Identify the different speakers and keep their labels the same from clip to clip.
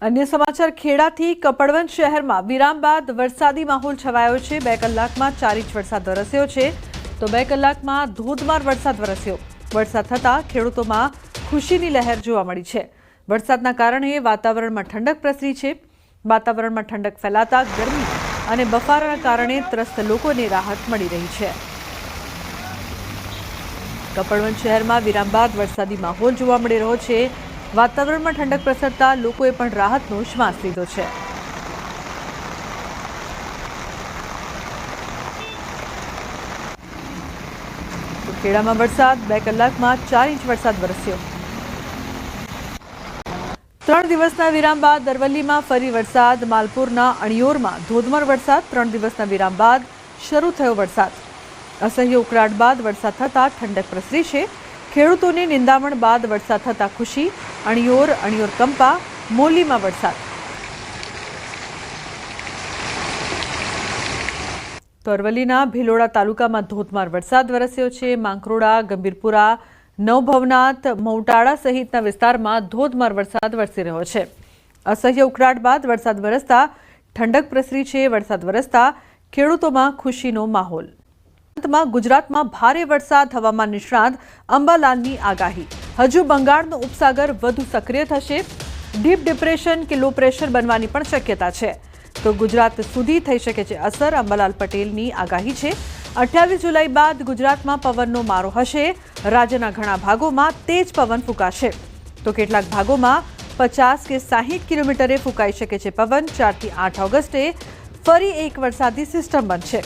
Speaker 1: अन्य समाचार खेड़ाथी कपड़वंज शहर में विराम बाद वरसादी माहौल छवायो छे। 2 कलाक में 4 इंच वरसाद वरस्यो छे तो 2 कलाक में धोधमार वरसाद वरस्यो। वरसाद थता खेडूतों खुशीनी लहर जोवा मळी छे। वरसादना कारणे वातावरण में ठंडक प्रसरी छे। वातावरण में ठंडक फैलाता गर्मी और बफाराना कारणे त्रस्त लोकोने राहत मळी रही छे। कपड़वंज शहर में विराम बाद वरसादी माहौल जोवा मळी रह्यो छे। वातावरण में ठंडक प्रसरता लोकोए पण राहतनो श्वास लीधो छे। तो खेड़ा में वरसाद 2 कलाक में 4 इंच वरसाद वरस्यो। 3 दिवसना विराम बाद अरवली में फरी वरसाद। मालपुरना अणियोर में धोधमार वरसाद। 3 दिवसना विराम बाद शरू थयो वरसाद। असह्य उकळाट बाद वरसाद थता ठंडक प्रसरी छे। खेडूतोने निंदामण बाद वरसाद थता खुशी। अणियोर कंपा मोली में वरसाद। तो अरवलीना भीलोड़ा तालुका में धोधमार वरसाद वरस्यो छे। मांकरोड़ा, गंभीरपुरा, नवभवनाथ, मौटाड़ा सहितना विस्तार में धोधमार वरसाद वरसी रह्यो छे। असह्य उकळाट बाद वरसाद वरसता ठंडक प्रसरी छे। वरसाद वरसता खेडूतोमां खुशीनो माहोल। गुजरात में भारे वरसाद। हवामान निष्णात अंबालालनी आगाही। हजू बंगाळनो उपसागर वधु सक्रिय थशे। डीप डिप्रेशन के लो प्रेशर बनवानी पण शक्यता छे। तो गुजरात सुधी थई शके छे असर। अंबालाल पटेलनी आगाही छे। 28 जुलाई बाद गुजरात में पवननो मारो हशे। राज्यना घणा भागों तेज पवन फूंकाशे तो केटलाक भागों 50 के 60 किलोमीटरे फूंकाई शके छे पवन। 4 થી 8 ऑगस्टे फरी एक वरसादी सिस्टम बनशे।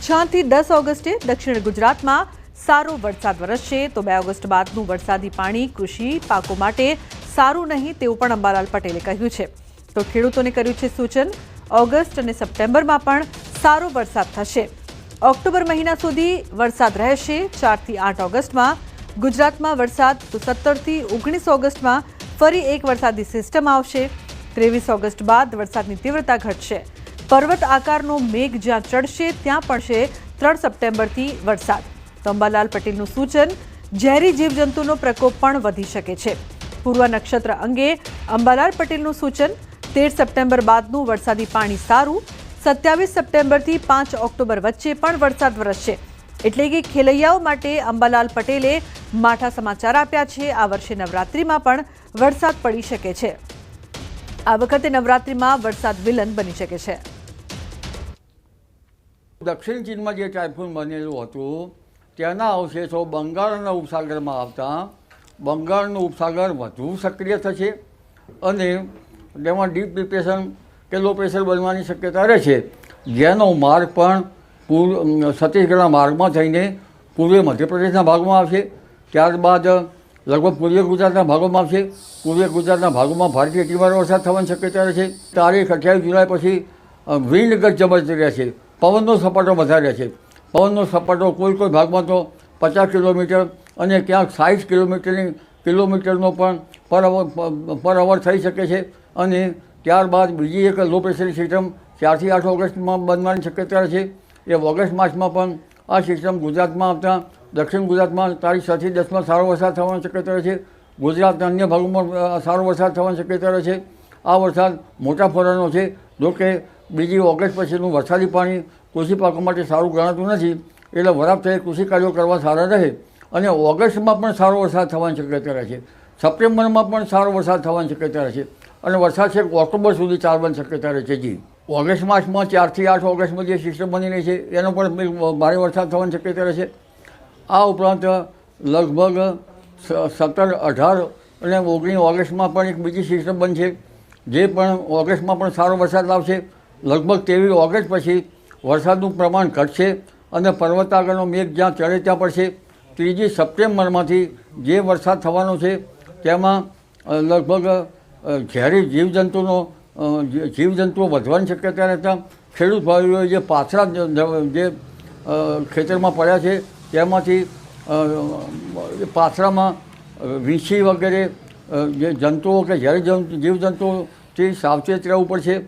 Speaker 1: 6 થી 10 ऑगस्टे दक्षिण गुजरात में सारो वरसाद वरसशे तो 2 ऑगस्ट बादनुं वरसादी पाणी कृषि पाको माटे सारू नहीं तेवुं पण अंबालाल पटेले कह्युं छे। तो खेडूतोने कर्युं छे सूचन। ऑगस्ट और सप्टेम्बर में पण सारो वरसाद थशे। ऑक्टोबर महीना सुधी वरसाद रहेशे। 4 થી 8 ऑगस्ट में गुजरात में वरसाद तो 17 થી 19 ऑगस्ट में फरी एक वरसादी सिस्टम आवशे। 23 ऑगस्ट बाद वरसादनी तीव्रता घटशे। पर्वत आकारनो मेघ ज्यां चढ़शे त्यां पड़शे 3 सप्टेम्बर थी वरसाद। तो अंबालाल पटेलनुं सूचन झेरी जीवजंतुनो प्रकोप पण वधी शके छे। पूर्व नक्षत्र अंगे अंबालाल पटेलनुं सूचन 13 सप्टेम्बर बादनुं वरसादी पाणी सारू। 27 सप्टेम्बर थी 5 ऑक्टोबर वच्चे पण वरसाद वरसशे। एटले के खेलैयाओ माटे अंबालाल पटेले माठा समाचार आप्या छे। आ वर्षे नवरात्रिमां पण वरसाद पड़ी शके छे। आ वखते नवरात्रिमां वरसाद विलन बनी शके छे।
Speaker 2: दक्षिण चीन में जो टाइफून बनेलू हतुं तेना अवशेषो बंगाळना उपसागर में आवता बंगाळनो उपसागर वधु सक्रिय थशे अने तेमां डीप डिप्रेशन के लो प्रेशर बनवानी शक्यता रहे छे। जेनो मार्ग पण छत्तीसगढ़ना मार्ग में थईने पूर्वीय मध्यप्रदेशना भागमां आवशे। त्यारबाद लगभग पूर्वीय गुजरातना भागोमां आवशे। पूर्वीय गुजरातना भागोमां भारेथी अतिभारे वरसाद थवानी शक्यता रहे छे। तारीख 28 जुलाई पछी विंड गत जबरदस्त रहेशे। पवननो सपाटो वधारे रहेशे। पवननो सपाटो कोई भाग में तो 50 किलोमीटर और क्या 60 किलोमीटरनो पण पर अवर थई शके छे। अने त्यारबाद बीजी एक लो प्रेशर सिस्टम 4 થી 8 ऑगस्ट में बनवानी शक्यता रहे छे। ए ऑगस्ट मास में पण आ सिस्टम गुजरात में आवता दक्षिण गुजरात में तारीख 6 થી 10 में सारो वरसाद थवानी शक्यता रहे छे। गुजरातना अन्य भागों में सारो वरसाद थवानी शक्यता रहे छे। आ वरसाद मोटा फरानो छे। जो कि बीजी ऑगस्ट पछीनुं वरसादी पाणी कृषि पाको माटे सारूं गणातुं नथी एटले वराप थई कृषि कार्यो करवा सारा रहे। अने ऑगस्ट में पण सारो वरसाद थवानी शक्यता रहे छे। सप्टेम्बर में पण सारो वरसाद थवानी शक्यता रहे छे अने वरसाद छेक ऑक्टोबर सुधी चालવાની शक्यता रहे छे। जी ऑगस्ट मास में 4 થી 8 ऑगस्ट में जो सिस्टम बनी रही है एनो पण भारे वरसाद थवानी शक्यता रहे छे। आ उपरांत लगभग 17, 18 અને 19 ऑगस्ट में पण एक बीजी सिस्टम बनशे जे पण ऑगस्ट में पण सारो वरसाद आवशे। लगभग 23 ऑगस्ट पछी वरसादनुं प्रमाण घटशे अने पर्वतागरनो मेघ ज्यां चढ़े त्यां पड़शे। 3 सप्टेम्बरमांथी जे वरसाद थवानो छे तेमां लगभग झेरी जीवजंतुओ वधवानी शक्यता रहता खेडूत भाईओए जे पाथरा जे खेतरमां पड्या छे तेमांथी पाथरामां वीछी वगैरे जे जंतुओ के झेरी जीवजंतुओथी सावचेत रहेवुं पड़शे।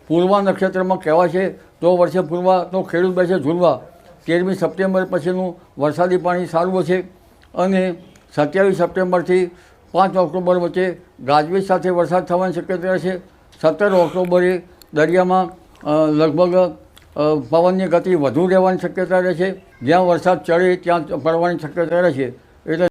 Speaker 2: पूर्वा नक्षत्र में कहेवाय छे तो वर्षे पूर्वा तो खेडूत बेसे झूलवा। 13 सप्टेम्बर पछीनुं वरसादी पाणी सारूं हशे अने 27 सप्टेम्बर थी 5 ऑक्टोबर वच्चे गाजवीज साथे वरसाद थवानी शक्यता रहेशे। 17 ઓક્ટોબરે દરિયામાં લગભગ પવનની ગતિ વધુ રહેવાની શક્યતા રહે છે. જ્યાં વરસાદ ચડે ત્યાં પડવાની શક્યતા રહે છે. એટલે